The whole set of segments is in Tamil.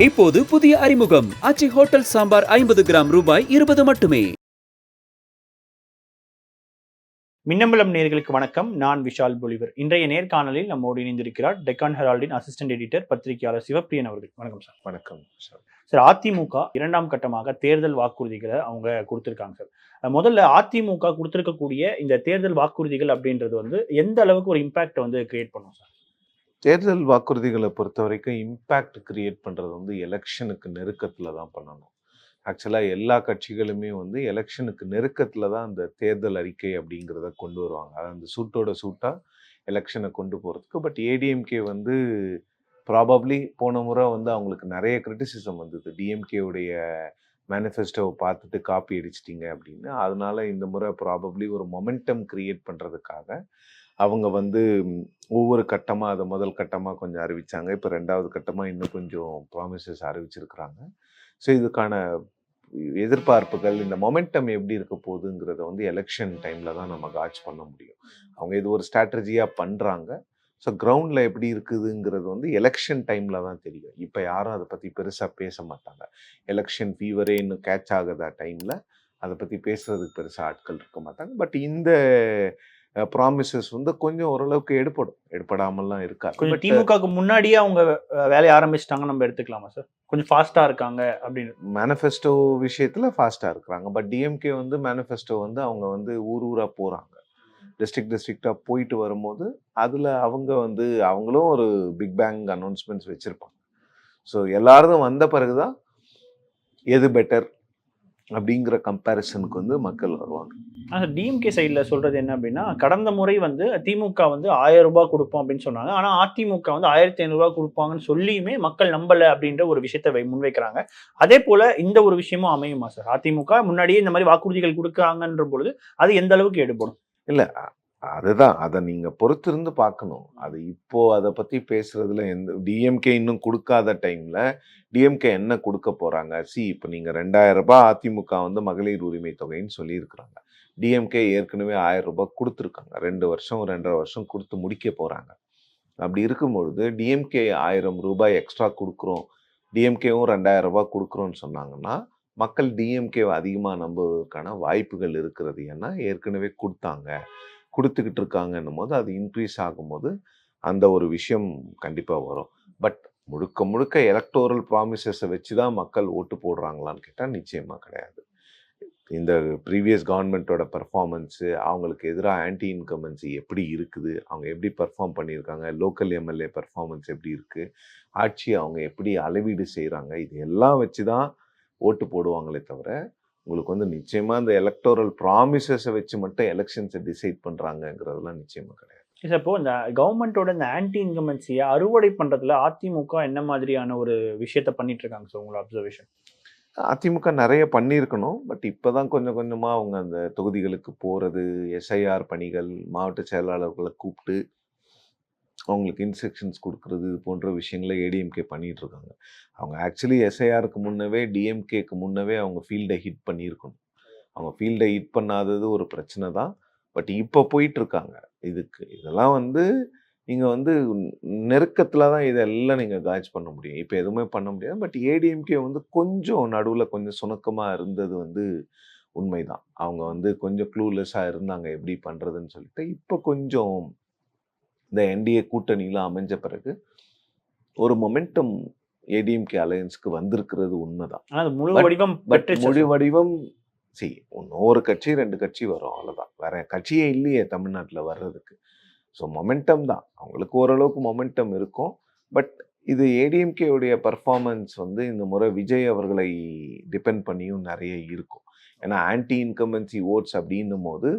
இப்போது புதிய அறிமுகம் ஆச்சி ஹோட்டல் சாம்பார் 50 கிராம் ரூபாய் 20 மட்டுமே. மின்னம்பலம் நேயர்களுக்கு வணக்கம். நான் விஷால் பொலிவர். இன்றைய நேர்காணலில் நம்மோடு இணைந்திருக்கிறார் டெக்கான் ஹெரால்டின் அசிஸ்டன்ட் எடிட்டர் பத்திரிகையாளர் சிவப்பிரியன் அவர்கள். வணக்கம் சார். வணக்கம் சார். அதிமுக இரண்டாம் கட்டமாக தேர்தல் வாக்குறுதிகளை அவங்க கொடுத்திருக்காங்க சார். முதல்ல அதிமுக கொடுத்திருக்கக்கூடிய இந்த தேர்தல் வாக்குறுதிகள் அப்படின்றது வந்து எந்த அளவுக்கு ஒரு இம்பாக்ட் வந்து கிரியேட் பண்ணும் சார்? தேர்தல் வாக்குறுதிகளை பொறுத்த வரைக்கும் இம்பேக்ட் கிரியேட் பண்ணுறது வந்து எலெக்ஷனுக்கு நெருக்கத்தில் தான் பண்ணணும். ஆக்சுவலாக எல்லா கட்சிகளுமே வந்து எலெக்ஷனுக்கு நெருக்கத்தில் தான் அந்த தேர்தல் அறிக்கை அப்படிங்கிறத கொண்டு வருவாங்க. அது அந்த சூட்டோட சூட்டாக எலெக்ஷனை கொண்டு போகிறதுக்கு. பட் ஏடிஎம்கே வந்து ப்ராபப்ளி போன முறை வந்து அவங்களுக்கு நிறைய கிரிட்டிசிசம் வந்தது. டிஎம்கேவுடைய மேனிஃபெஸ்டோவை பார்த்துட்டு காப்பி அடிச்சிட்டிங்க அப்படின்னு. அதனால இந்த முறை ப்ராபப்ளி ஒரு மொமெண்டம் கிரியேட் பண்ணுறதுக்காக அவங்க வந்து ஒவ்வொரு கட்டமாக அதை முதல் கட்டமாக கொஞ்சம் அறிவித்தாங்க. இப்போ ரெண்டாவது கட்டமாக இன்னும் கொஞ்சம் ப்ராமிசஸ் அறிவிச்சிருக்கிறாங்க. ஸோ இதுக்கான எதிர்பார்ப்புகள், இந்த மொமெண்டம் எப்படி இருக்க போகுதுங்கிறத வந்து எலெக்ஷன் டைமில் தான் நம்ம காட்ச் பண்ண முடியும். அவங்க இது ஒரு ஸ்ட்ராட்டஜியாக பண்ணுறாங்க. ஸோ கிரவுண்டில் எப்படி இருக்குதுங்கிறது வந்து எலெக்ஷன் டைமில் தான் தெரியும். இப்போ யாரும் அதை பற்றி பெருசாக பேச மாட்டாங்க. எலெக்ஷன் ஃபீவரே இன்னும் கேட்ச் ஆகுதா டைமில் அதை பற்றி பேசுகிறதுக்கு பெருசாக ஆட்கள் இருக்க மாட்டாங்க. பட் இந்த ப்ராமிசஸ் வந்து கொஞ்சம் ஓரளவுக்கு எடுப்படாமல்லாம் இருக்காது. கொஞ்சம் திமுகவுக்கு முன்னாடியே அவங்க வேலையை ஆரம்பிச்சிட்டாங்க நம்ம எடுத்துக்கலாமா சார்? கொஞ்சம் ஃபாஸ்ட்டாக இருக்காங்க அப்படின்னு. மேனிஃபெஸ்டோ விஷயத்தில் ஃபாஸ்ட்டாக இருக்கிறாங்க. பட் டிஎம்கே வந்து மேனிஃபெஸ்டோ வந்து அவங்க வந்து ஊராக போகிறாங்க. டிஸ்ட்ரிக்டாக போயிட்டு வரும்போது அதில் அவங்க வந்து அவங்களும் ஒரு பிக் பேங் அனௌன்ஸ்மெண்ட்ஸ் வச்சுருப்பாங்க. ஸோ எல்லாரும் வந்த பிறகு தான் எது பெட்டர் அப்படிங்கிற கம்பேரிசனுக்கு வந்து மக்கள் வருவாங்க. ஆனால் டிஎம்கே சைடில் சொல்கிறது என்ன அப்படின்னா, கடந்த முறை வந்து திமுக வந்து 1000 ரூபாய் கொடுப்போம் அப்படின்னு சொன்னாங்க. ஆனால் அதிமுக வந்து 1500 ரூபாய் கொடுப்பாங்கன்னு சொல்லியுமே மக்கள் நம்பலை அப்படின்ற ஒரு விஷயத்தை முன்வைக்கிறாங்க. அதே போல் இந்த ஒரு விஷயமும் அமையுமா சார்? அதிமுக முன்னாடியே இந்த மாதிரி வாக்குறுதிகள் கொடுக்குறாங்கன்ற பொழுது அது எந்த அளவுக்கு எடுபடும்? இல்லை, அதுதான், அதை நீங்கள் பொறுத்திருந்து பார்க்கணும். அது இப்போது அதை பற்றி பேசுகிறதுல டிஎம்கே இன்னும் கொடுக்காத டைமில் டிஎம்கே என்ன கொடுக்க போகிறாங்க? இப்போ நீங்கள் 2000 ரூபாய் அதிமுக வந்து மகளிர் உரிமை தொகைன்னு சொல்லியிருக்கிறாங்க. டிஎம்கே ஏற்கனவே 1000 ரூபாய் கொடுத்துருக்காங்க. 2 வருஷம் 2.5 வருஷம் கொடுத்து முடிக்க போகிறாங்க. அப்படி இருக்கும்பொழுது டிஎம்கே 1000 ரூபாய் எக்ஸ்ட்ரா கொடுக்குறோம், டிஎம்கேவும் 2000 ரூபாய் கொடுக்குறோன்னு சொன்னாங்கன்னா மக்கள் டிஎம்கேவை அதிகமாக நம்புவதற்கான வாய்ப்புகள் இருக்கிறது. ஏன்னா ஏற்கனவே கொடுத்துக்கிட்டு இருக்காங்கன்னும் போது அது இன்க்ரீஸ் ஆகும்போது அந்த ஒரு விஷயம் கண்டிப்பாக வரும். பட் முழுக்க எலக்டோரல் ப்ராமிசஸை வச்சு தான் மக்கள் ஓட்டு போடுறாங்களான்னு கேட்டால் நிச்சயமாக கிடையாது. இந்த ப்ரீவியஸ் கவர்மெண்ட்டோட பர்ஃபார்மன்ஸு, அவங்களுக்கு எதிராக ஆன்டி இன்கம்பன்சி எப்படி இருக்குது, அவங்க எப்படி பர்ஃபார்ம் பண்ணியிருக்காங்க, லோக்கல் எம்எல்ஏ பர்ஃபார்மன்ஸ் எப்படி இருக்குது, ஆட்சி அவங்க எப்படி அளவீடு செய்கிறாங்க, இது எல்லாம் வச்சு தான் ஓட்டு போடுவாங்களே தவிர உங்களுக்கு வந்து நிச்சயமாக இந்த எலக்டோரல் ப்ராமிசஸை வச்சு மட்டும் எலெக்ஷன்ஸை டிசைட் பண்ணுறாங்கங்கிறதுலாம் நிச்சயமாக கிடையாது. சார், இப்போ இந்த கவர்மெண்ட்டோட இந்த ஆன்டி இன்கம்பன்சியை அறுவடை பண்ணுறதுல அதிமுக என்ன மாதிரியான ஒரு விஷயத்த பண்ணிட்டு இருக்காங்க சார் உங்களோட அப்சர்வேஷன்? அதிமுக நிறைய பண்ணியிருக்கணும். பட் இப்போ தான் கொஞ்சம் கொஞ்சமாக அவங்க அந்த தொகுதிகளுக்கு போகிறது, எஸ்ஐஆர் பணிகள், மாவட்ட செயலாளர்களை கூப்பிட்டு அவங்களுக்கு இன்ஸ்ட்ரக்ஷன்ஸ் கொடுக்குறது, இது போன்ற விஷயங்களை ஏடிஎம்கே பண்ணிகிட்ருக்காங்க. அவங்க ஆக்சுவலி எஸ்ஐஆருக்கு முன்னவே டிஎம்கேக்கு முன்னவே அவங்க ஃபீல்டை ஹிட் பண்ணியிருக்கணும். அவங்க ஃபீல்டை ஹிட் பண்ணாதது ஒரு பிரச்சனை தான். பட் இப்போ போயிட்டுருக்காங்க. இதெல்லாம் வந்து நீங்கள் வந்து நெருக்கத்தில் தான் இதெல்லாம் நீங்கள் காட்ச் பண்ண முடியும். இப்போ எதுவுமே பண்ண முடியாது. பட் ஏடிஎம்கே வந்து கொஞ்சம் நடுவில் கொஞ்சம் சுணக்கமாக இருந்தது வந்து உண்மைதான். அவங்க வந்து கொஞ்சம் க்ளூலெஸ்ஸாக இருந்தாங்க எப்படி பண்ணுறதுன்னு சொல்லிட்டு. இப்போ கொஞ்சம் இந்த என்டிஏ கூட்டணியில் அமைஞ்ச பிறகு ஒரு மொமெண்டம் ஏடிஎம்கே அலையன்ஸ்க்கு வந்திருக்கிறது உண்மைதான். முழு வடிவம் ஒரு கட்சி 2 கட்சி வரும், அவ்வளோதான். வேற கட்சியே இல்லையே தமிழ்நாட்டில் வர்றதுக்கு. ஸோ மொமெண்டம் தான், அவங்களுக்கு ஓரளவுக்கு மொமெண்டம் இருக்கும். பட் இது ஏடிஎம்கேவுடைய பர்ஃபார்மன்ஸ் வந்து இந்த முறை விஜய் அவர்களை டிபெண்ட் பண்ணியும் நிறைய இருக்கும். ஏன்னா ஆன்டி இன்கம்பன்சி ஓட்ஸ் அப்படின்னும் போது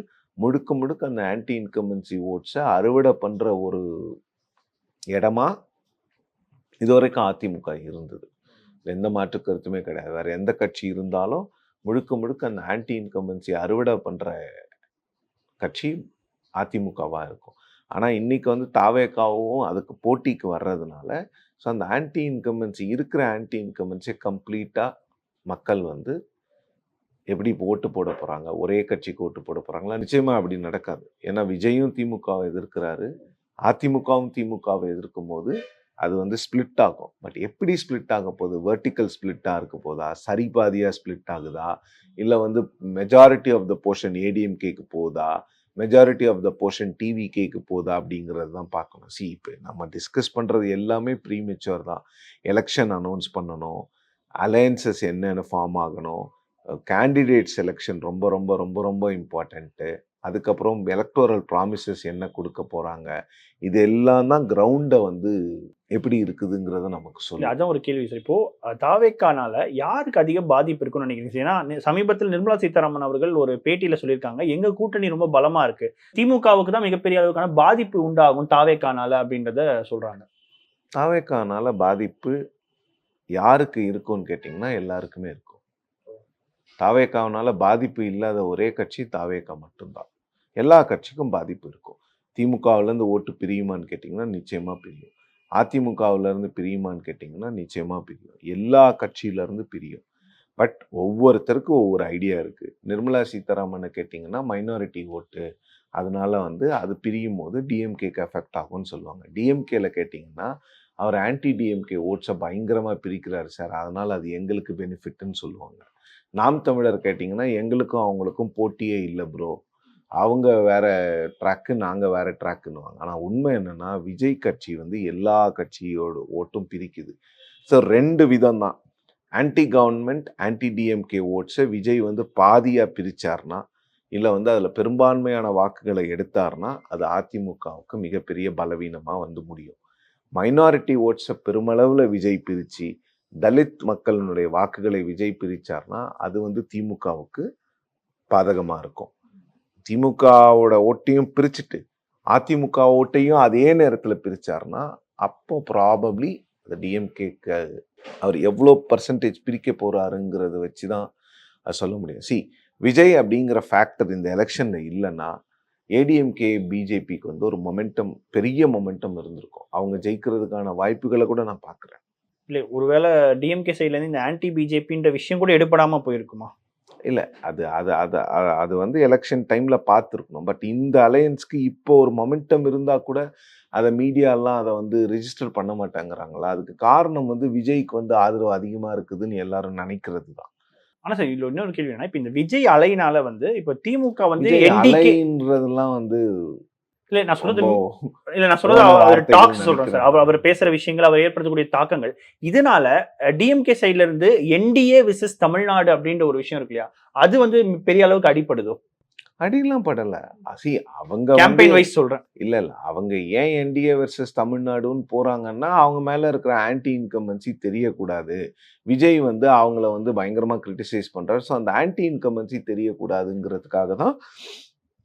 முழுக்க அந்த ஆன்டி இன்கம்பன்சி ஓட்ஸை அறுவடை பண்ணுற ஒரு இடமா இதுவரைக்கும் அதிமுக இருந்தது. எந்த மாற்று கருத்துமே கிடையாது. வேறு எந்த கட்சி இருந்தாலும் முழுக்க அந்த ஆன்டி இன்கம்பன்சி அறுவடை பண்ணுற கட்சி அதிமுகவாக இருக்கும். ஆனால் இன்றைக்கி வந்து தாவேக்காவும் அதுக்கு போட்டிக்கு வர்றதுனால ஸோ அந்த ஆன்டி இன்கம்பன்சி இருக்கிற ஆன்டி இன்கம்பன்சியை கம்ப்ளீட்டாக மக்கள் வந்து எப்படி ஓட்டு போட போகிறாங்க, ஒரே கட்சிக்கு ஓட்டு போட போகிறாங்களா? நிச்சயமாக அப்படி நடக்காது. ஏன்னா விஜயும் திமுகவை எதிர்க்கிறாரு, அதிமுகவும் திமுகவை எதிர்க்கும் போது அது வந்து ஸ்ப்ளிட் ஆகும். பட் எப்படி ஸ்ப்ளிட் ஆக போகுது? வெர்டிக்கல் ஸ்ப்ளிட்டாக இருக்க போதா, சரிபாதியாக ஸ்ப்ளிட் ஆகுதா, இல்லை வந்து மெஜாரிட்டி ஆஃப் த போர்ஷன் ஏடிஎம்கேக்கு போகுதா, மெஜாரிட்டி ஆஃப் த போர்ஷன் டிவிகேக்கு போகுதா அப்படிங்கிறது தான் பார்க்கணும். இப்போ நம்ம டிஸ்கஸ் பண்ணுறது எல்லாமே ப்ரீமெச்சூர் தான். எலெக்ஷன் அனௌன்ஸ் பண்ணணும், அலையன்சஸ் என்னென்ன ஃபார்ம் ஆகணும், கேண்டிடேட் செலெக்ஷன் ரொம்ப ரொம்ப ரொம்ப ரொம்ப இம்பார்ட்டண்ட்டு, அதுக்கப்புறம் எலக்டோரல் ப்ராமிசஸ் என்ன கொடுக்க போகிறாங்க, இது எல்லாம் தான் கிரவுண்டை வந்து எப்படி இருக்குதுங்கிறத நமக்கு சொல்லும். அதான் ஒரு கேள்வி சார். இப்போ தாவேக்கானால யாருக்கு அதிக பாதிப்பு இருக்குன்னு நினைக்கிறீங்க? ஏன்னா சமீபத்தில் நிர்மலா சீதாராமன் அவர்கள் ஒரு பேட்டியில சொல்லியிருக்காங்க, எங்க கூட்டணி ரொம்ப பலமா இருக்கு, திமுகவுக்கு தான் மிகப்பெரிய அளவுக்கான பாதிப்பு உண்டாகும் தாவேக்கானால அப்படின்றத சொல்றாங்க. தாவேக்கானால பாதிப்பு யாருக்கு இருக்கும்னு கேட்டிங்கன்னா எல்லாருக்குமே இருக்கும். தாவேக்காவனால பாதிப்பு இல்லாத ஒரே கட்சி தாவேக்கா மட்டும்தான். எல்லா கட்சிக்கும் பாதிப்பு இருக்கும். திமுகவிலேருந்து ஓட்டு பிரியுமான்னு கேட்டிங்கன்னா நிச்சயமாக பிரியும். அதிமுகவிலேருந்து பிரியுமான்னு கேட்டிங்கன்னா நிச்சயமாக பிரியும். எல்லா கட்சியிலேருந்து பிரியும். பட் ஒவ்வொருத்தருக்கும் ஒவ்வொரு ஐடியா இருக்குது. நிர்மலா சீதாராமனை கேட்டிங்கன்னா மைனாரிட்டி ஓட்டு, அதனால வந்து அது பிரியும் போது டிஎம்கேக்கு எஃபெக்ட் ஆகும்னு சொல்லுவாங்க. டிஎம்கேல கேட்டிங்கன்னா அவர் ஆன்டி டிஎம்கே ஓட்ஸை பயங்கரமாக பிரிக்கிறாரு சார், அதனால் அது எங்களுக்கு பெனிஃபிட்னு சொல்லுவாங்க. நாம் தமிழர் கேட்டிங்கன்னா எங்களுக்கும் அவங்களுக்கும் போட்டியே இல்லை ப்ரோ, அவங்க வேற ட்ராக்கு நாங்கள் வேற ட்ராக்குன்னுவாங்க. ஆனால் உண்மை என்னென்னா விஜய் கட்சி வந்து எல்லா கட்சியோட ஓட்டும் பிரிக்குது. ஸோ 2 விதம் தான். ஆன்டி கவர்மெண்ட் ஆன்டி டிஎம்கே ஓட்ஸை விஜய் வந்து பாதியாக பிரித்தார்னா, இல்லை வந்து அதில் பெரும்பான்மையான வாக்குகளை எடுத்தார்னா அது அதிமுகவுக்கு மிகப்பெரிய பலவீனமாக வந்து முடியும். மைனாரிட்டி ஓட்ஸை பெருமளவில் விஜய் பிரித்து தலித் மக்களினுடைய வாக்குகளை விஜய் பிரிச்சார்னா அது வந்து திமுகவுக்கு பாதகமாக இருக்கும். திமுகவோட ஓட்டையும் பிரிச்சுட்டு அதிமுக ஓட்டையும் அதே நேரத்தில் பிரிச்சார்னா அப்போ ப்ராபப்ளி அந்த டிஎம்கேக்கு அவர் எவ்வளோ பர்சன்டேஜ் பிரிக்க போகிறாருங்கிறத வச்சு தான் அது சொல்ல முடியும். விஜய் அப்படிங்கிற ஃபேக்டர் இந்த எலெக்ஷனில் இல்லைன்னா ஏடிஎம்கே பிஜேபிக்கு வந்து ஒரு மொமெண்டம், பெரிய மொமெண்டம் இருந்திருக்கும். அவங்க ஜெயிக்கிறதுக்கான வாய்ப்புகளை கூட நான் பார்க்குறேன். இல்லை, ஒருவேளை டிஎம்கே சைட்லேருந்து இந்த ஆன்டி பிஜேபின்ற விஷயம் கூட எடுபடாமல் போயிருக்குமா? இல்லை, அது அது அது அது வந்து எலெக்ஷன் டைமில் பார்த்துருக்கணும். பட் இந்த அலையன்ஸ்க்கு இப்போ ஒரு மொமெண்டம் இருந்தால் கூட அதை மீடியாலாம் அதை வந்து ரிஜிஸ்டர் பண்ண மாட்டாங்கிறாங்களா? அதுக்கு காரணம் வந்து விஜய்க்கு வந்து ஆதரவு அதிகமாக இருக்குதுன்னு எல்லாரும் நினைக்கிறது தான். ஆனா சார், இதுல இன்னொரு கேள்வி என்ன, இப்ப இந்த விஜய் அலைனால வந்து இப்ப திமுக வந்து அலைன்றதெல்லாம் வந்து இல்ல நான் சொல்றது அவர் டாக்ஸ் சொல்றேன் சார். அவர் பேசுற விஷயங்கள், அவர் ஏற்படுத்தக்கூடிய தாக்கங்கள், இதனால டிஎம்கே சைட்ல இருந்து என்டிஏ விசஸ் தமிழ்நாடு அப்படின்ற ஒரு விஷயம் இருக்கு இல்லையா, அது வந்து பெரிய அளவுக்கு அடிப்படுதோ? அடிலாம் படல. அவங்க கேம்பெயின் வைஸ் சொல்றேன். இல்ல அவங்க ஏன் என்டிஏ வெர்சஸ் தமிழ்நாடுன்னு போறாங்கன்னா அவங்க மேல இருக்கிற ஆன்டி இன்கம்பன்சி தெரியக்கூடாது. விஜய் வந்து அவங்கள வந்து பயங்கரமா கிரிட்டிசைஸ் பண்றாரு. ஸோ அந்த ஆன்டி இன்கம்பன்சி தெரியக்கூடாதுங்கிறதுக்காக தான்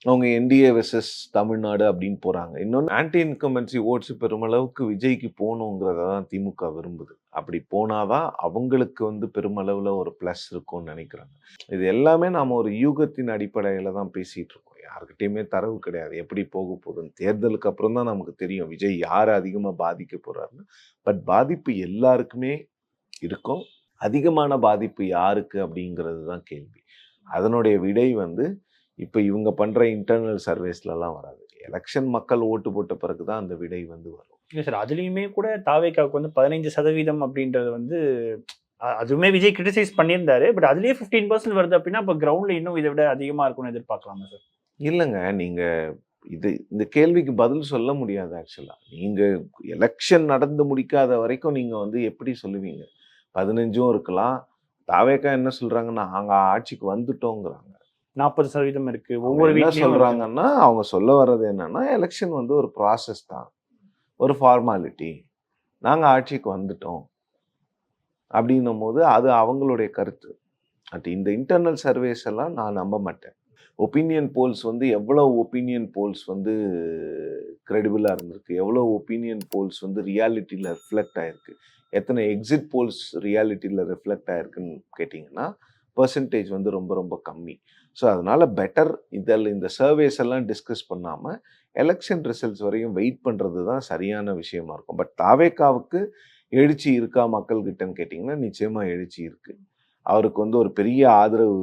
அவங்க என்டிஏ வெர்சஸ் தமிழ்நாடு அப்படின்னு போறாங்க. இன்னொன்று, ஆன்டி இன்கம்பன்சி ஓட்ஸ் பெருமளவுக்கு விஜய்க்கு போகணுங்கிறத தான் திமுக விரும்புது. அப்படி போனாதான் அவங்களுக்கு வந்து பெருமளவில் ஒரு ப்ளஸ் இருக்கும்னு நினைக்கிறாங்க. இது எல்லாமே நாம் ஒரு யூகத்தின் அடிப்படையில் தான் பேசிகிட்டு இருக்கோம். யாருக்கிட்டையுமே தரவு கிடையாது எப்படி போக போகுதுன்னு. தேர்தலுக்கு அப்புறம் தான் நமக்கு தெரியும் விஜய் யார் அதிகமாக பாதிக்க போகிறாருன்னு. பட் பாதிப்பு எல்லாருக்குமே இருக்கும். அதிகமான பாதிப்பு யாருக்கு அப்படிங்கிறது தான் கேள்வி. அதனுடைய விடை வந்து இப்போ இவங்க பண்ணுற இன்டர்னல் சர்வேஸ்லாம் வராது. எலெக்ஷன் மக்கள் ஓட்டு போட்ட பிறகு தான் அந்த விடை வந்து வரும். இல்லை சார், அதுலேயுமே கூட தாவேக்காவுக்கு வந்து 15% அப்படின்றது வந்து அதுவுமே விஜய் கிரிட்டிசைஸ் பண்ணியிருந்தாரு. பட் அதுலேயே 15% வருது அப்படின்னா இப்போ கிரவுண்டில் இன்னும் இதை விட அதிகமாக இருக்கும்னு எதிர்பார்க்கலாமா சார்? இல்லைங்க, நீங்கள் இந்த கேள்விக்கு பதில் சொல்ல முடியாது. ஆக்சுவலாக நீங்கள் எலெக்ஷன் நடந்து முடிக்காத வரைக்கும் நீங்கள் வந்து எப்படி சொல்லுவீங்க? 15 இருக்கலாம். தாவேக்கா என்ன சொல்கிறாங்கன்னா நாங்கள் ஆட்சிக்கு வந்துட்டோங்கிறாங்க. 40% இருக்கு. ஒவ்வொரு என்ன சொல்றாங்கன்னா அவங்க சொல்ல வர்றது என்னன்னா எலெக்ஷன் வந்து ஒரு ப்ராசஸ் தான், ஒரு ஃபார்மாலிட்டி, நாங்கள் ஆட்சிக்கு வந்துட்டோம் அப்படின்னும் போது அது அவங்களுடைய கருத்து. பட் இந்த இன்டர்னல் சர்வேஸ் எல்லாம் நான் நம்ப மாட்டேன். ஒப்பீனியன் போல்ஸ் வந்து எவ்வளோ ஒப்பீனியன் போல்ஸ் வந்து கிரெடிபிளாக இருந்திருக்கு, எவ்வளோ ஒப்பீனியன் போல்ஸ் வந்து ரியாலிட்டியில் ரிஃப்ளெக்ட் ஆகிருக்கு, எத்தனை எக்ஸிட் போல்ஸ் ரியாலிட்டியில் ரிஃப்ளெக்ட் ஆகிருக்குன்னு கேட்டிங்கன்னா பர்சன்டேஜ் வந்து ரொம்ப ரொம்ப கம்மி. ஸோ அதனால் பெட்டர் இந்த சர்வேஸ் எல்லாம் டிஸ்கஸ் பண்ணாமல் எலெக்ஷன் ரிசல்ட்ஸ் வரையும் வெயிட் பண்ணுறது தான் சரியான விஷயமா இருக்கும். பட் தாவேக்காவுக்கு எழுச்சி இருக்கா மக்கள்கிட்டன்னு கேட்டிங்கன்னா நிச்சயமாக எழுச்சி இருக்குது. அவருக்கு வந்து ஒரு பெரிய ஆதரவு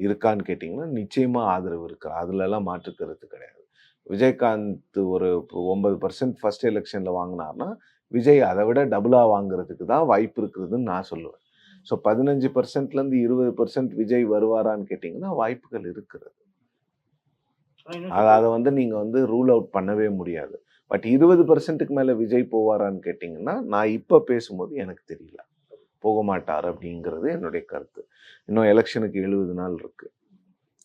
இருக்கான்னு கேட்டிங்கன்னா நிச்சயமாக ஆதரவு இருக்கு. அதுலலாம் மாற்றுக்கிறது கிடையாது. விஜயகாந்த் ஒரு 9% ஃபர்ஸ்ட் எலெக்ஷனில் வாங்கினார்னா விஜய் அதை விட டபுளாக வாங்குறதுக்கு தான் வாய்ப்பு இருக்குதுன்னு நான் சொல்லுவேன். ஸோ 15%லேருந்து 20% விஜய் வருவாரான்னு கேட்டிங்கன்னா வாய்ப்புகள் இருக்கிறது. அதை வந்து நீங்கள் வந்து ரூல் அவுட் பண்ணவே முடியாது. பட் 20%க்கு மேலே விஜய் போவாரான்னு கேட்டிங்கன்னா நான் இப்போ பேசும்போது எனக்கு தெரியல, போக மாட்டார் அப்படிங்கிறது என்னுடைய கருத்து. இன்னும் எலெக்ஷனுக்கு 70 நாள் இருக்கு.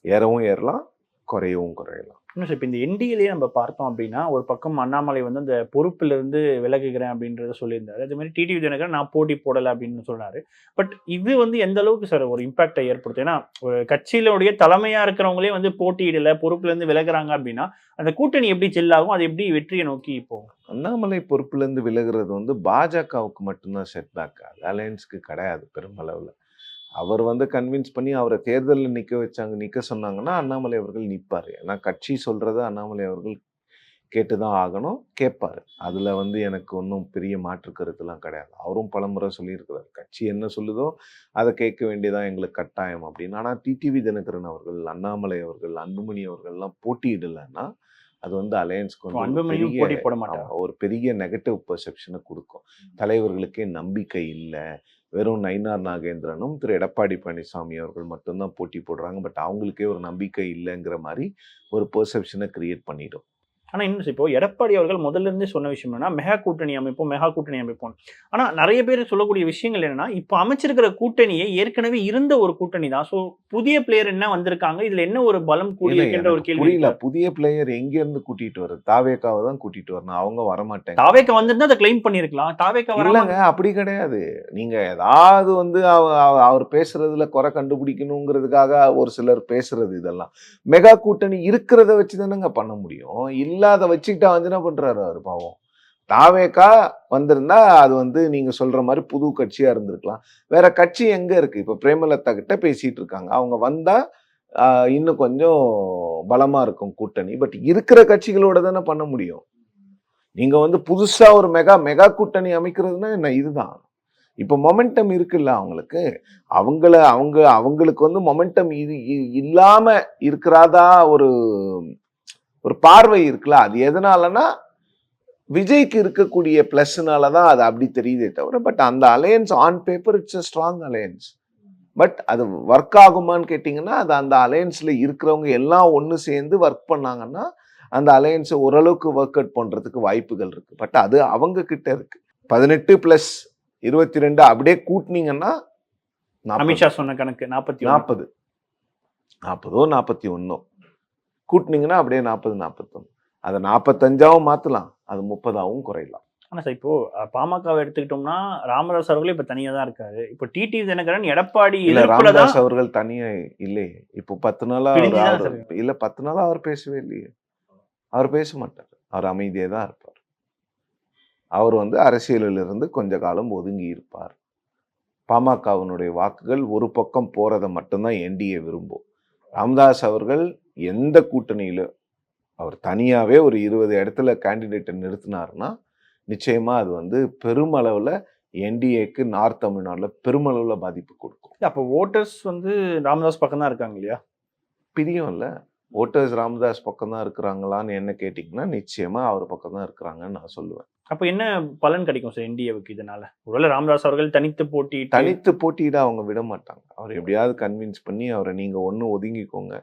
ஏறவும் ஏறலாம், குறையவும் குறையலாம். இன்னும் இப்போ இந்த என்டிஏலேயே நம்ம பார்த்தோம் அப்படின்னா, ஒரு பக்கம் அண்ணாமலை வந்து அந்த பொறுப்பிலிருந்து விலகுகிறேன் அப்படின்றத சொல்லியிருந்தாரு. அதே மாதிரி டிடிவி தினகரன் நான் போட்டி போடலை அப்படின்னு சொன்னாரு. பட் இது வந்து எந்த அளவுக்கு சார் ஒரு இம்பாக்டை ஏற்படுத்தும்? ஏன்னா ஒரு கட்சியிலுடைய தலைமையா இருக்கிறவங்களே வந்து போட்டியிடல, பொறுப்புலேருந்து விலகுறாங்க அப்படின்னா அந்த கூட்டணி எப்படி ஜெல்லாகும், அது எப்படி வெற்றியை நோக்கி போகும்? அண்ணாமலை பொறுப்புலேருந்து விலகுறது வந்து பாஜகவுக்கு மட்டும்தான் செட்பேக், அது அலையன்ஸ்க்கு கிடையாது பெருமளவில். அவர் வந்து கன்வின்ஸ் பண்ணி அவரை தேர்தலில் நிற்க சொன்னாங்கன்னா அண்ணாமலை அவர்கள் நிற்பார். ஏன்னா கட்சி சொல்கிறத அண்ணாமலை அவர்கள் கேட்டு தான் ஆகணும், கேட்பார். அதில் வந்து எனக்கு ஒன்றும் பெரிய மாற்று கருத்துலாம் கிடையாது. அவரும் பலமுறை சொல்லியிருக்கிறார், கட்சி என்ன சொல்லுதோ அதை கேட்க வேண்டியதான் எங்களுக்கு கட்டாயம் அப்படின்னு. ஆனால் டிடிவி தினகரன் அவர்கள், அண்ணாமலை அவர்கள், அன்புமணி அவர்கள்லாம் போட்டியிடலைன்னா அது வந்து அலையன்ஸ்க்கு ஒரு பெரிய நெகட்டிவ் பெர்செப்ஷனை கொடுக்கும். தலைவர்களுக்கே நம்பிக்கை இல்லை, வெறும் நயினார் நாகேந்திரனும் திரு எடப்பாடி பழனிசாமி அவர்கள் மட்டும்தான் போட்டி போடுறாங்க, பட் அவங்களுக்கே ஒரு நம்பிக்கை இல்லைங்கிற மாதிரி ஒரு பெர்செப்ஷனை கிரியேட் பண்ணிடும். ஆனால் இன்னும் இப்போ எடப்பாடி அவர்கள் முதல்ல இருந்தே சொன்ன விஷயம் என்னன்னா மெகா கூட்டணி அமைப்போம். ஆனால் நிறைய பேர் சொல்லக்கூடிய விஷயங்கள் என்னன்னா, இப்போ அமைச்சிருக்கிற கூட்டணியை ஏற்கனவே இருந்த ஒரு கூட்டணி தான். ஸோ புதிய பிளேயர் என்ன வந்திருக்காங்க, இதுல என்ன ஒரு பலம் கூடியிருக்கின்ற ஒரு கேள்வி. புரியல, புதிய பிளேயர் எங்க இருந்து கூட்டிட்டு வருது? தாவேக்காவை தான் கூட்டிட்டு வரணும், அவங்க வரமாட்டாங்க. தாவேக்கா வந்திருந்தா அதை கிளைம் பண்ணிருக்கலாம். தாவேக்கா வரலங்க, அப்படி கிடையாது. நீங்க ஏதாவது வந்து அவர் பேசுறதுல குறை கண்டுபிடிக்கணுங்கிறதுக்காக ஒரு சிலர் பேசுறது, இதெல்லாம் மெகா கூட்டணி இருக்கிறத வச்சு தானேங்க பண்ண முடியும். இல்லாத வச்சுக்கிட்டா வந்து என்ன பண்றாரு அவர் பாவம். தாவேக்கா வந்திருந்தா அது வந்து நீங்க சொல்ற மாதிரி புது கட்சியா இருந்திருக்கலாம். வேற கட்சி எங்க இருக்கு? இப்ப பிரேமலதா கிட்ட பேசிட்டு இருக்காங்க, அவங்க வந்தா இன்னும் கொஞ்சம் பலமா இருக்கும் கூட்டணி. பட் இருக்கிற கட்சிகளோட தானே பண்ண முடியும். நீங்க வந்து புதுசா ஒரு மெகா கூட்டணி அமைக்கிறதுனா என்ன? இதுதான் இப்ப மொமெண்டம் இருக்குல்ல அவங்களுக்கு. அவங்களுக்கு வந்து மொமெண்டம் இல்லாம இருக்கிறதா ஒரு பார்வை இருக்குல்ல. அது எதனாலனா விஜய்க்கு இருக்கக்கூடிய பிளஸ்னாலதான் அது அப்படி தெரியுதே தவிர, பட் அந்த alliance on paper it's a strong alliance. But அது ஒர்க் ஆகுமான்னு கேட்டிங்கன்னா, அது அந்த அலையன்ஸ்ல இருக்கிறவங்க எல்லாம் ஒன்று சேர்ந்து ஒர்க் பண்ணாங்கன்னா அந்த அலையன்ஸை ஓரளவுக்கு ஒர்க் அவுட் பண்றதுக்கு வாய்ப்புகள் இருக்கு. பட் அது அவங்க கிட்ட இருக்கு. 18 + 22 அப்படியே கூட்டினீங்கன்னா அமித்ஷா சொன்ன கணக்கு 40 41 கூட்டினீங்கன்னா அப்படியே 40-41. அதை 45ஆவும் மாற்றலாம், அது 30ஆவும் குறையலாம். ஆனால் சார் இப்போ பாமகவை எடுத்துக்கிட்டோம்னா ராமதாஸ் அவர்களே இப்போ தனியாக தான் இருக்காரு. இப்போ டிடிவி தினகரன் எடப்பாடி ராமதாஸ் அவர்கள் தனியா இல்லையே. இப்போ 10 நாளா இல்ல 10 நாளா அவர் பேசவே இல்லையே. அவர் பேச மாட்டார், அவர் அமைதியே தான் இருப்பார். அவர் வந்து அரசியலில் இருந்து கொஞ்ச காலம் ஒதுங்கி இருப்பார். பாமகவினுடைய வாக்குகள் ஒரு பக்கம் போறதை மட்டும்தான் என்டிஏ விரும்பும். ராமதாஸ் அவர்கள் எந்த கூட்டணியில அவர் தனியாவே ஒரு 20 இடத்துல கேண்டிடேட்டை நிறுத்தினாருன்னா நிச்சயமா அது வந்து பெருமளவுல என்டிஏக்கு நார்த் தமிழ்நாடுல பெருமளவுல பாதிப்பு கொடுக்கும். அப்போ ஓட்டர்ஸ் வந்து ராமதாஸ் பக்கம் தான் இருக்காங்க இல்லையா? பிரியும் இல்ல, ஓட்டர்ஸ் ராமதாஸ் பக்கம் தான் இருக்கிறாங்களான்னு என்ன கேட்டிங்கன்னா நிச்சயமா அவர் பக்கம் தான் இருக்கிறாங்கன்னு நான் சொல்லுவேன். அப்போ என்ன பலன் கிடைக்கும் சார் என்டிஏவுக்கு இதனால? ஒருவேளை ராமதாஸ் அவர்கள் தனித்து போட்டியிட அவங்க விட மாட்டாங்க. அவர் எப்படியாவது கன்வின்ஸ் பண்ணி அவரை நீங்க ஒன்று ஒதுங்கிக்கோங்க,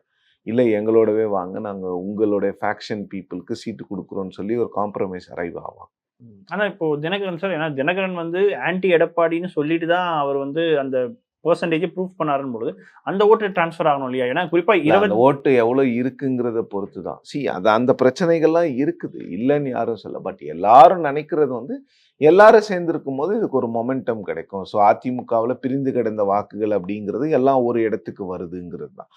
இல்லை எங்களோடவே வாங்க, நாங்கள் உங்களுடைய ஃபேக்ஷன் பீப்புளுக்கு சீட்டு கொடுக்குறோன்னு சொல்லி ஒரு காம்ப்ரமைஸ் அரைவ் ஆவாங்க. ஆனால் இப்போ தினகரன் சார், ஏன்னா தினகரன் வந்து ஆன்டி எடப்பாடின்னு சொல்லிட்டு தான் அவர் வந்து அந்த பெர்சன்டேஜ் ப்ரூஃப் பண்ணாருன்னு பொழுது அந்த ஓட்டு டிரான்ஸ்ஃபர் ஆகணும் இல்லையா? ஏன்னா குறிப்பா 20 ஓட்டு எவ்வளவு இருக்குங்கிறத பொறுத்து தான். அந்த பிரச்சனைகள்லாம் இருக்குது, இல்லைன்னு யாரும் சொல்ல. பட் எல்லாரும் நினைக்கிறது வந்து எல்லாரும் சேர்ந்துருக்கும் போது இதுக்கு ஒரு மொமெண்டம் கிடைக்கும். ஸோ அதிமுகவில் பிரிந்து கிடந்த வாக்குகள் அப்படிங்கிறது எல்லாம் ஒரு இடத்துக்கு வருதுங்கிறது தான்.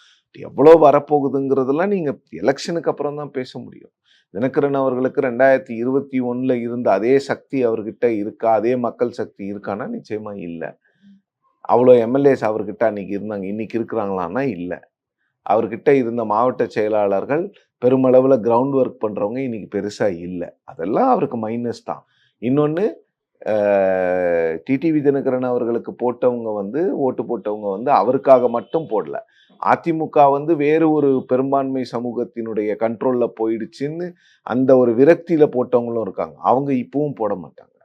எவ்வளோ வரப்போகுதுங்கிறதெல்லாம் நீங்கள் எலெக்ஷனுக்கு அப்புறம் தான் பேச முடியும். தினகரன் அவர்களுக்கு 2021 இருந்த அதே சக்தி அவர்கிட்ட இருக்கா, அதே மக்கள் சக்தி இருக்கானா? நிச்சயமா இல்லை. அவ்வளோ எம்எல்ஏஸ் அவர்கிட்ட அன்னைக்கு இருந்தாங்க, இன்னைக்கு இருக்கிறாங்களான்னா இல்லை. அவர்கிட்ட இருந்த மாவட்ட செயலாளர்கள் பெருமளவில் கிரவுண்ட் ஒர்க் பண்ணுறவங்க இன்னைக்கு பெருசாக இல்லை. அதெல்லாம் அவருக்கு மைனஸ் தான். இன்னொன்று, டிடிவி தினகரன் அவர்களுக்கு ஓட்டு போட்டவங்க வந்து அவருக்காக மட்டும் போடல. அதிமுக வந்து வேறு ஒரு பெரும்பான்மை சமூகத்தினுடைய கண்ட்ரோல்ல போயிடுச்சுன்னு அந்த ஒரு விரக்தியில போட்டவங்களும் இருக்காங்க. அவங்க இப்பவும் போட மாட்டாங்க.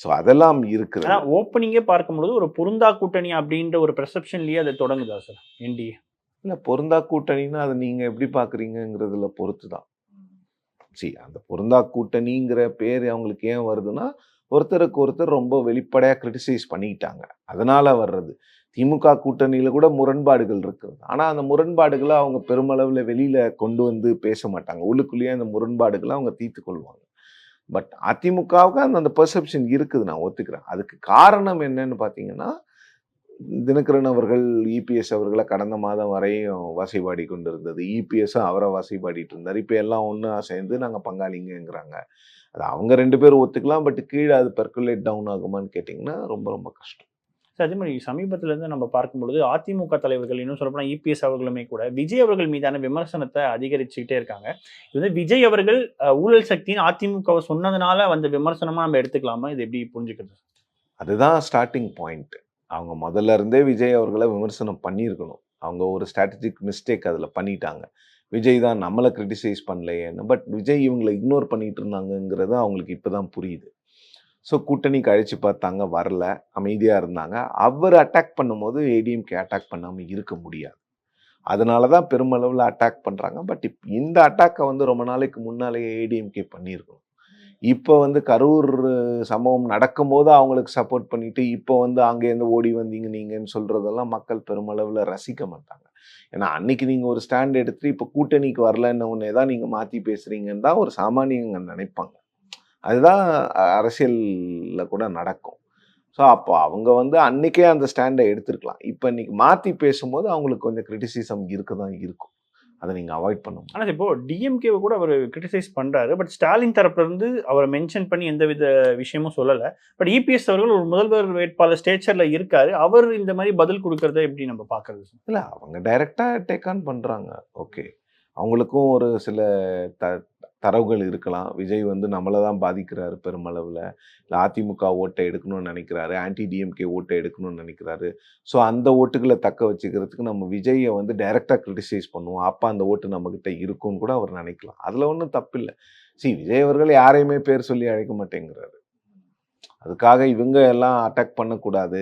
ஸோ அதெல்லாம் இருக்குது. ஆனா ஓப்பனிங்கே பார்க்கும்பொழுது ஒரு பொருந்தா கூட்டணி அப்படின்ற ஒரு பெர்செப்ஷன்லயே அது தொடங்குதா சார் என்டிஏ? இல்லை, பொருந்தா கூட்டணின்னா அதை நீங்கள் எப்படி பார்க்குறீங்கிறதுல பொறுத்து தான். அந்த பொருந்தா கூட்டணிங்கிற பேர் அவங்களுக்கு ஏன் வருதுன்னா, ஒருத்தருக்கு ஒருத்தர் ரொம்ப வெளிப்படையாக கிரிட்டிசைஸ் பண்ணிக்கிட்டாங்க, அதனால வர்றது. திமுக கூட்டணியில் கூட முரண்பாடுகள் இருக்குது. ஆனால் அந்த முரண்பாடுகளை அவங்க பெருமளவில் வெளியில் கொண்டு வந்து பேச மாட்டாங்க. உள்ளுக்குள்ளேயே அந்த முரண்பாடுகளை அவங்க தீர்த்து கொள்வாங்க. பட் அதிமுகவுக்கு அந்த பெர்செப்ஷன் இருக்குது, நான் ஒத்துக்கிறேன். அதுக்கு காரணம் என்னன்னு பார்த்தீங்கன்னா, தினகரன் அவர்கள் இபிஎஸ் அவர்களை கடந்த மாதம் வரையும் வசைபாடி கொண்டு இருந்தது. இபிஎஸும் அவரை வசைபாடிட்டு இருந்தார். இப்போ எல்லாம் ஒன்றா சேர்ந்து நாங்கள் பங்காளிங்கிறாங்க. அது அவங்க 2 பேரும் ஒத்துக்கலாம். பட் கீழே அது பெர்குலேட் டவுன் ஆகுமான்னு கேட்டிங்கன்னா ரொம்ப ரொம்ப கஷ்டம். அதே மாதிரி சமீபத்துல இருந்து நம்ம பார்க்கும்பொழுது அதிமுக தலைவர்கள், இன்னும் சொல்லப்போனா இபிஎஸ் அவர்களுமே கூட விஜய் அவர்கள் மீதான விமர்சனத்தை அதிகரிச்சுக்கிட்டே இருக்காங்க. இது வந்து விஜய் அவர்கள் ஊழல் சக்தின்னு அதிமுகவை சொன்னதுனால வந்த விமர்சனமா நம்ம எடுத்துக்கலாமா? இது எப்படி புரிஞ்சுக்கிறது? அதுதான் ஸ்டார்டிங் பாயிண்ட். அவங்க முதல்ல இருந்தே விஜய் அவர்களை விமர்சனம் பண்ணியிருக்கணும். அவங்க ஒரு ஸ்ட்ராட்டஜிக் மிஸ்டேக் அதில் பண்ணிட்டாங்க. விஜய் தான் நம்மளை கிரிட்டிசைஸ் பண்ணலையேன்னு. பட் விஜய் இவங்களை இக்னோர் பண்ணிட்டு இருந்தாங்கங்கிறது அவங்களுக்கு இப்போ தான் புரியுது. ஸோ கூட்டணிக்கு அழைச்சி பார்த்தாங்க, வரல, அமைதியாக இருந்தாங்க. அவர் அட்டாக் பண்ணும்போது ஏடிஎம்கே அட்டாக் பண்ணாமல் இருக்க முடியாது. அதனால தான் பெருமளவில் அட்டாக் பண்ணுறாங்க. பட் இந்த அட்டாக்கை வந்து ரொம்ப நாளைக்கு முன்னாலேயே ஏடிஎம்கே பண்ணியிருக்கணும். இப்போ வந்து கரூர் சம்பவம் நடக்கும்போது அவங்களுக்கு சப்போர்ட் பண்ணிட்டு இப்போ வந்து அங்கேருந்து ஓடி வந்தீங்க நீங்கன்னு சொல்கிறதெல்லாம் மக்கள் பெருமளவில் ரசிக்க மாட்டாங்க. ஏன்னா அன்னைக்கு நீங்கள் ஒரு ஸ்டாண்ட் எடுத்துட்டு இப்போ கூட்டணிக்கு வரலன்னு ஒன்னே தான் நீங்கள் மாற்றி பேசுகிறீங்கன்னு தான் ஒரு சாமானியங்க நினைப்பாங்க. அதுதான் அரசியலில் கூட நடக்கும். ஸோ அப்போ அவங்க வந்து அன்றைக்கே அந்த ஸ்டாண்டை எடுத்துருக்கலாம். இப்போ இன்றைக்கி மாற்றி பேசும்போது அவங்களுக்கு கொஞ்சம் கிரிட்டிசிசம் இருக்க தான் இருக்கும். அதை நீங்கள் அவாய்ட் பண்ணணும். ஆனால் இப்போ டிஎம்கேவை கூட அவர் கிரிட்டிசைஸ் பண்ணுறாரு. பட் ஸ்டாலின் தரப்புலேருந்து அவரை மென்ஷன் பண்ணி எந்தவித விஷயமும் சொல்லலை. பட் இபிஎஸ் அவர்கள் ஒரு முதல்வர் வேட்பாளர் ஸ்டேச்சரில் இருக்காரு. அவர் இந்த மாதிரி பதில் கொடுக்கறத எப்படி நம்ம பார்க்கறது? இல்லை, அவங்க டைரெக்டாக டேக் ஆன் பண்ணுறாங்க. ஓகே, அவங்களுக்கும் ஒரு சில தரவுகள் இருக்கலாம். விஜய் வந்து நம்மளை தான் பாதிக்கிறாரு பெருமளவில், இல்லை அதிமுக ஓட்டை எடுக்கணும்னு நினைக்கிறாரு, ஆன்டி டிஎம்கே ஓட்டை எடுக்கணும்னு நினைக்கிறாரு. ஸோ அந்த ஓட்டுகளை தக்க வச்சுக்கிறதுக்கு நம்ம விஜயை வந்து டைரெக்டாக கிரிட்டிசைஸ் பண்ணுவோம், அப்போ அந்த ஓட்டு நம்மக்கிட்ட இருக்கும்னு கூட அவர் நினைக்கலாம். அதில் ஒன்றும் தப்பில்லை. விஜய் அவர்கள் யாரையுமே பேர் சொல்லி அழைக்க மாட்டேங்கிறாரு. அதுக்காக இவங்க எல்லாம் அட்டாக் பண்ணக்கூடாது.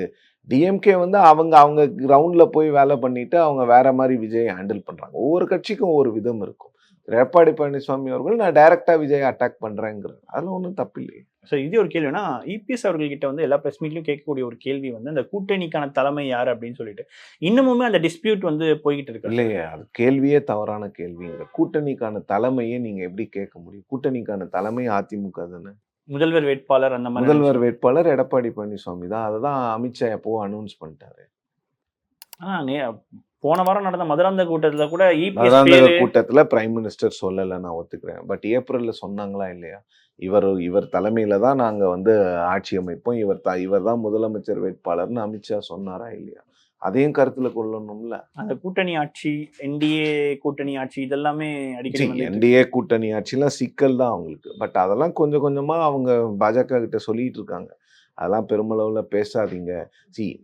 டிஎம்கே வந்து அவங்க கிரவுண்டில் போய் வேலை பண்ணிவிட்டு அவங்க வேறு மாதிரி விஜயை ஹேண்டில் பண்ணுறாங்க. ஒவ்வொரு கட்சிக்கும் ஒவ்வொரு விதம் இருக்கும். எடப்பாடி பழனிசாமி அவர்கள் நான் டைரெக்டாக விஜய் அட்டாக் பண்ணுறேங்கிறது அதில் ஒன்றும் தப்பில்லையே. ஸோ இது ஒரு கேள்வினா, இபிஎஸ் அவர்கள்கிட்ட வந்து எல்லா ப்ரெஸ் மீட்லையும் கேட்கக்கூடிய ஒரு கேள்வி வந்து அந்த கூட்டணிக்கான தலைமை யார் அப்படின்னு சொல்லிட்டு இன்னமுமே அந்த டிஸ்பியூட் வந்து போய்கிட்டு இருக்கு. இல்லையே, அது கேள்வியே தவறான கேள்விங்க. கூட்டணிக்கான தலைமையை நீங்கள் எப்படி கேட்க முடியும்? கூட்டணிக்கான தலைமை அதிமுக தானே. முதல்வர் வேட்பாளர் அந்த மாதிரி முதல்வர் வேட்பாளர் எடப்பாடி பழனிசாமி தான். அதை தான் அமித்ஷா எப்போ அனௌன்ஸ் பண்ணிட்டாரு. போன வாரம் நடந்த மதுராந்த கூட்டத்தில் கூட கூட்டத்தில் பிரைம் மினிஸ்டர் சொல்லலை, நான் ஒத்துக்கிறேன். பட் ஏப்ரலில் சொன்னாங்களா இல்லையா? இவர் தலைமையில தான் நாங்கள் வந்து ஆட்சி அமைப்போம், இவர் தான் முதலமைச்சர் வேட்பாளர்னு அமித்ஷா சொன்னாரா இல்லையா? அதையும் கருத்தில் கொள்ளணும்ல. அந்த கூட்டணி ஆட்சி, என்டிஏ கூட்டணி ஆட்சி, இதெல்லாமே அடிக்கடி என்டிஏ கூட்டணி ஆட்சிலாம் சிக்கல் தான் அவங்களுக்கு. பட் அதெல்லாம் கொஞ்சம் கொஞ்சமாக அவங்க பாஜக கிட்ட சொல்லிட்டு இருக்காங்க. அதெல்லாம் பெருமளவில் பேசாதீங்க.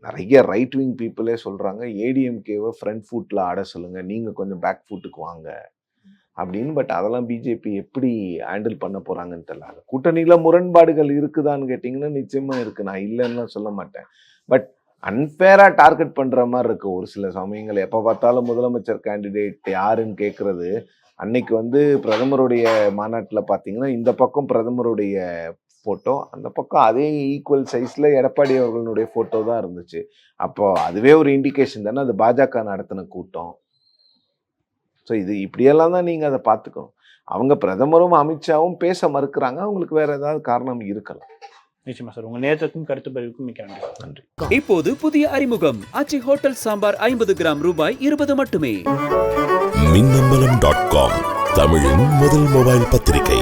நிறைய ரைட் விங் பீப்புளே சொல்கிறாங்க, ஏடிஎம்கேவை ஃப்ரண்ட் ஃபுட்டில் ஆட சொல்லுங்கள், நீங்கள் கொஞ்சம் பேக் ஃபுட்டுக்கு வாங்க அப்படின்னு. பட் அதெல்லாம் பிஜேபி எப்படி ஹேண்டில் பண்ண போகிறாங்கன்னு தெரியல. கூட்டணியில் முரண்பாடுகள் இருக்குதான்னு கேட்டிங்கன்னா நிச்சயமாக இருக்குது, நான் இல்லைன்னா சொல்ல மாட்டேன். பட் அன்பேராக டார்கெட் பண்ணுற மாதிரி இருக்குது ஒரு சில சமயங்கள். எப்போ பார்த்தாலும் முதலமைச்சர் கேண்டிடேட் யாருன்னு கேட்குறது. அன்னைக்கு வந்து பிரதமருடைய மாநாட்டில் பார்த்தீங்கன்னா இந்த பக்கம் பிரதமருடைய ஃபோட்டோ, அந்த பக்கம் அதே ஈக்குவல் சைஸில் எடப்பாடி அவர்களுடைய ஃபோட்டோ தான் இருந்துச்சு. அப்போ அதுவே ஒரு இண்டிகேஷன் தானே, அது பாஜக நடத்தின கூட்டம். ஸோ இது இப்படியெல்லாம் தான் நீங்கள் அதை பார்த்துக்கணும். அவங்க பிரதமரும் அமித்ஷாவும் பேச மறுக்கிறாங்க, அவங்களுக்கு வேற ஏதாவது காரணம் இருக்கலாம். நிச்சயமா சார், உங்க நேரத்துக்கும் கருத்து பதிவுக்கும் மிக்க நன்றி. இப்போது புதிய அறிமுகம் ஆச்சி ஹோட்டல் சாம்பார் 50 கிராம் ரூபாய் 20 மட்டுமே. மின்னம்பலம்.com, தமிழின் முதல் மொபைல் பத்திரிகை.